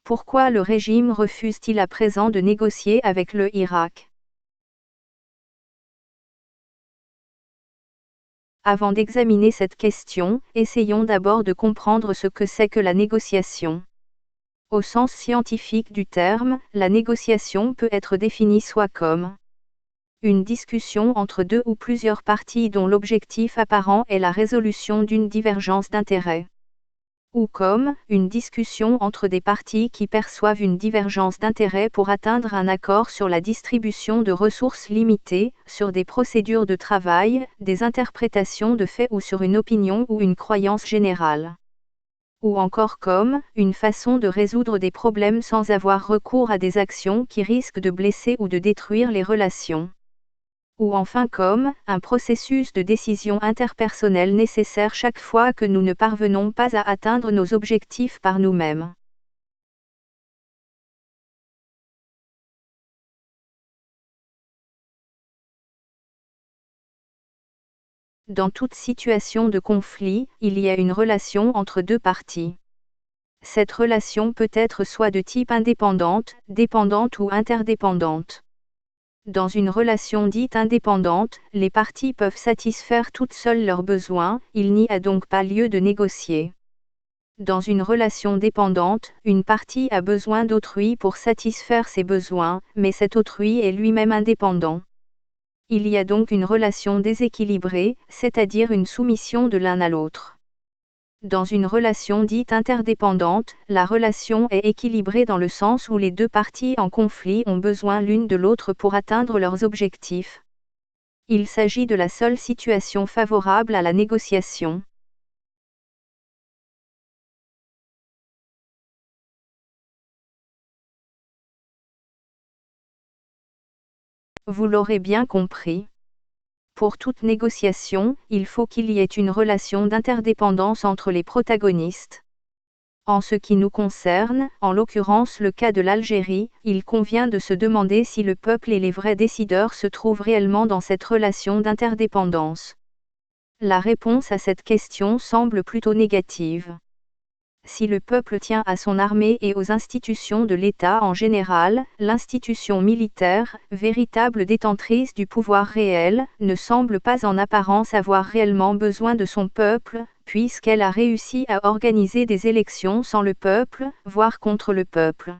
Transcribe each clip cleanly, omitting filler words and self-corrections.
Pourquoi le régime refuse-t-il à présent de négocier avec le Irak? Avant d'examiner cette question, essayons d'abord de comprendre ce que c'est que la négociation. Au sens scientifique du terme, la négociation peut être définie soit comme une discussion entre deux ou plusieurs parties dont l'objectif apparent est la résolution d'une divergence d'intérêts, ou comme une discussion entre des parties qui perçoivent une divergence d'intérêts pour atteindre un accord sur la distribution de ressources limitées, sur des procédures de travail, des interprétations de faits ou sur une opinion ou une croyance générale. Ou encore comme une façon de résoudre des problèmes sans avoir recours à des actions qui risquent de blesser ou de détruire les relations. Ou enfin comme un processus de décision interpersonnelle nécessaire chaque fois que nous ne parvenons pas à atteindre nos objectifs par nous-mêmes. Dans toute situation de conflit, il y a une relation entre deux parties. Cette relation peut être soit de type indépendante, dépendante ou interdépendante. Dans une relation dite indépendante, les parties peuvent satisfaire toutes seules leurs besoins, il n'y a donc pas lieu de négocier. Dans une relation dépendante, une partie a besoin d'autrui pour satisfaire ses besoins, mais cet autrui est lui-même indépendant. Il y a donc une relation déséquilibrée, c'est-à-dire une soumission de l'un à l'autre. Dans une relation dite interdépendante, la relation est équilibrée dans le sens où les deux parties en conflit ont besoin l'une de l'autre pour atteindre leurs objectifs. Il s'agit de la seule situation favorable à la négociation. Vous l'aurez bien compris. Pour toute négociation, il faut qu'il y ait une relation d'interdépendance entre les protagonistes. En ce qui nous concerne, en l'occurrence le cas de l'Algérie, il convient de se demander si le peuple et les vrais décideurs se trouvent réellement dans cette relation d'interdépendance. La réponse à cette question semble plutôt négative. Si le peuple tient à son armée et aux institutions de l'État en général, l'institution militaire, véritable détentrice du pouvoir réel, ne semble pas en apparence avoir réellement besoin de son peuple, puisqu'elle a réussi à organiser des élections sans le peuple, voire contre le peuple.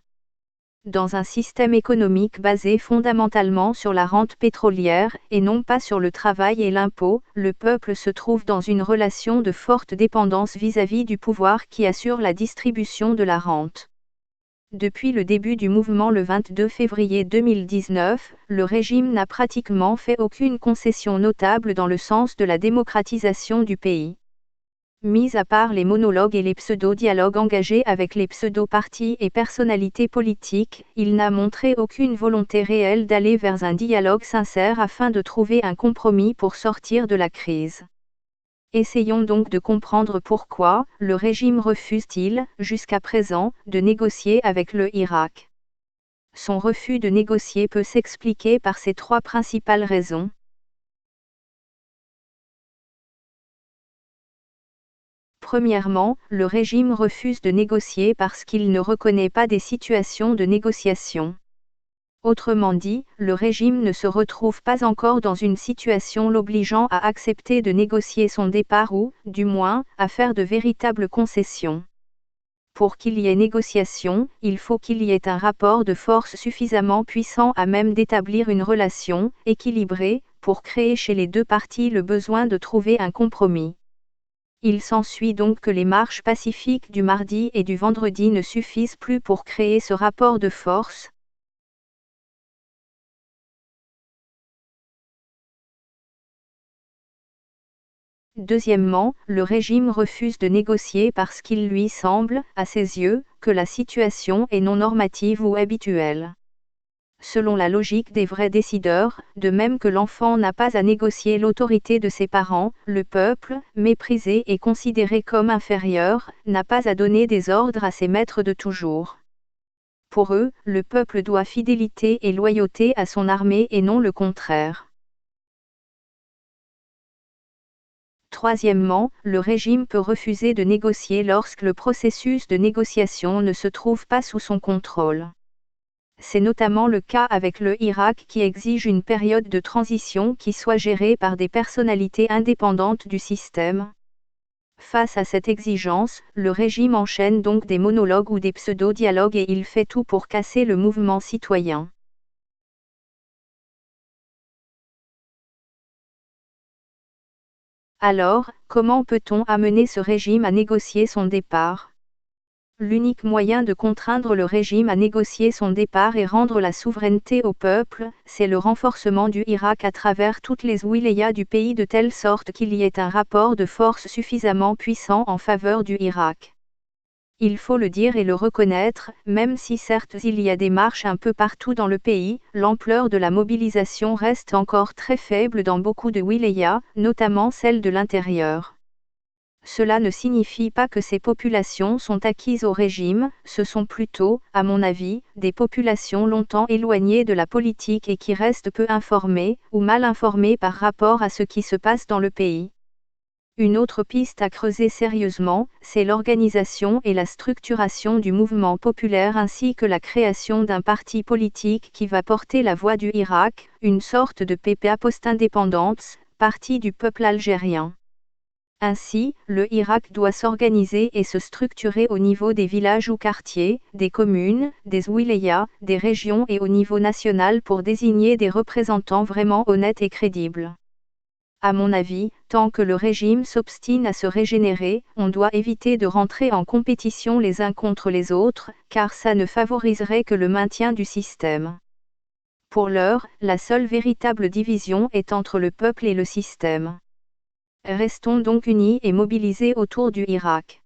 Dans un système économique basé fondamentalement sur la rente pétrolière, et non pas sur le travail et l'impôt, le peuple se trouve dans une relation de forte dépendance vis-à-vis du pouvoir qui assure la distribution de la rente. Depuis le début du mouvement le 22 février 2019, le régime n'a pratiquement fait aucune concession notable dans le sens de la démocratisation du pays. Mis à part les monologues et les pseudo-dialogues engagés avec les pseudo-partis et personnalités politiques, il n'a montré aucune volonté réelle d'aller vers un dialogue sincère afin de trouver un compromis pour sortir de la crise. Essayons donc de comprendre pourquoi le régime refuse-t-il, jusqu'à présent, de négocier avec le Irak. Son refus de négocier peut s'expliquer par ces trois principales raisons. Premièrement, le régime refuse de négocier parce qu'il ne reconnaît pas des situations de négociation. Autrement dit, le régime ne se retrouve pas encore dans une situation l'obligeant à accepter de négocier son départ ou, du moins, à faire de véritables concessions. Pour qu'il y ait négociation, il faut qu'il y ait un rapport de force suffisamment puissant à même d'établir une relation équilibrée, pour créer chez les deux parties le besoin de trouver un compromis. Il s'ensuit donc que les marches pacifiques du mardi et du vendredi ne suffisent plus pour créer ce rapport de force. Deuxièmement, le régime refuse de négocier parce qu'il lui semble, à ses yeux, que la situation est non normative ou habituelle. Selon la logique des vrais décideurs, de même que l'enfant n'a pas à négocier l'autorité de ses parents, le peuple, méprisé et considéré comme inférieur, n'a pas à donner des ordres à ses maîtres de toujours. Pour eux, le peuple doit fidélité et loyauté à son armée et non le contraire. Troisièmement, le régime peut refuser de négocier lorsque le processus de négociation ne se trouve pas sous son contrôle. C'est notamment le cas avec le Irak qui exige une période de transition qui soit gérée par des personnalités indépendantes du système. Face à cette exigence, le régime enchaîne donc des monologues ou des pseudo-dialogues et il fait tout pour casser le mouvement citoyen. Alors, comment peut-on amener ce régime à négocier son départ ? L'unique moyen de contraindre le régime à négocier son départ et rendre la souveraineté au peuple, c'est le renforcement du Irak à travers toutes les wilayas du pays de telle sorte qu'il y ait un rapport de force suffisamment puissant en faveur du Irak. Il faut le dire et le reconnaître, même si certes il y a des marches un peu partout dans le pays, l'ampleur de la mobilisation reste encore très faible dans beaucoup de wilayas, notamment celles de l'intérieur. Cela ne signifie pas que ces populations sont acquises au régime, ce sont plutôt, à mon avis, des populations longtemps éloignées de la politique et qui restent peu informées, ou mal informées par rapport à ce qui se passe dans le pays. Une autre piste à creuser sérieusement, c'est l'organisation et la structuration du mouvement populaire ainsi que la création d'un parti politique qui va porter la voix du Irak, une sorte de PPA post-indépendance, parti du peuple algérien. Ainsi, le Irak doit s'organiser et se structurer au niveau des villages ou quartiers, des communes, des wilayas, des régions et au niveau national pour désigner des représentants vraiment honnêtes et crédibles. À mon avis, tant que le régime s'obstine à se régénérer, on doit éviter de rentrer en compétition les uns contre les autres, car ça ne favoriserait que le maintien du système. Pour l'heure, la seule véritable division est entre le peuple et le système. Restons donc unis et mobilisés autour du Irak.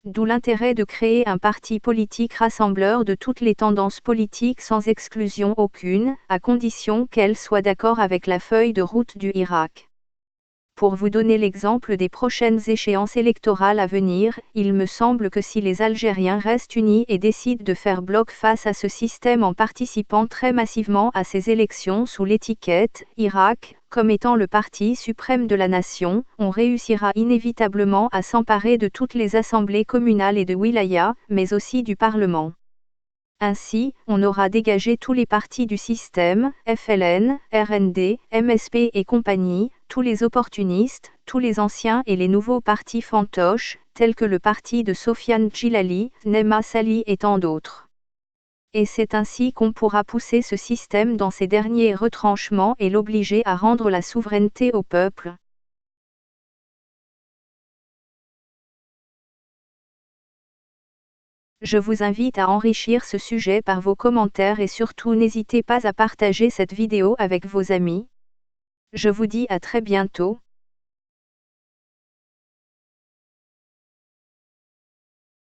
D'où l'intérêt de créer un parti politique rassembleur de toutes les tendances politiques sans exclusion aucune, à condition qu'elles soient d'accord avec la feuille de route du Irak. Pour vous donner l'exemple des prochaines échéances électorales à venir, il me semble que si les Algériens restent unis et décident de faire bloc face à ce système en participant très massivement à ces élections sous l'étiquette « Irak », comme étant le parti suprême de la nation, on réussira inévitablement à s'emparer de toutes les assemblées communales et de wilaya, mais aussi du Parlement. Ainsi, on aura dégagé tous les partis du système, FLN, RND, MSP et compagnie, tous les opportunistes, tous les anciens et les nouveaux partis fantoches, tels que le parti de Sofiane Djilali, Nema Sali et tant d'autres. Et c'est ainsi qu'on pourra pousser ce système dans ses derniers retranchements et l'obliger à rendre la souveraineté au peuple. Je vous invite à enrichir ce sujet par vos commentaires et surtout n'hésitez pas à partager cette vidéo avec vos amis. Je vous dis à très bientôt.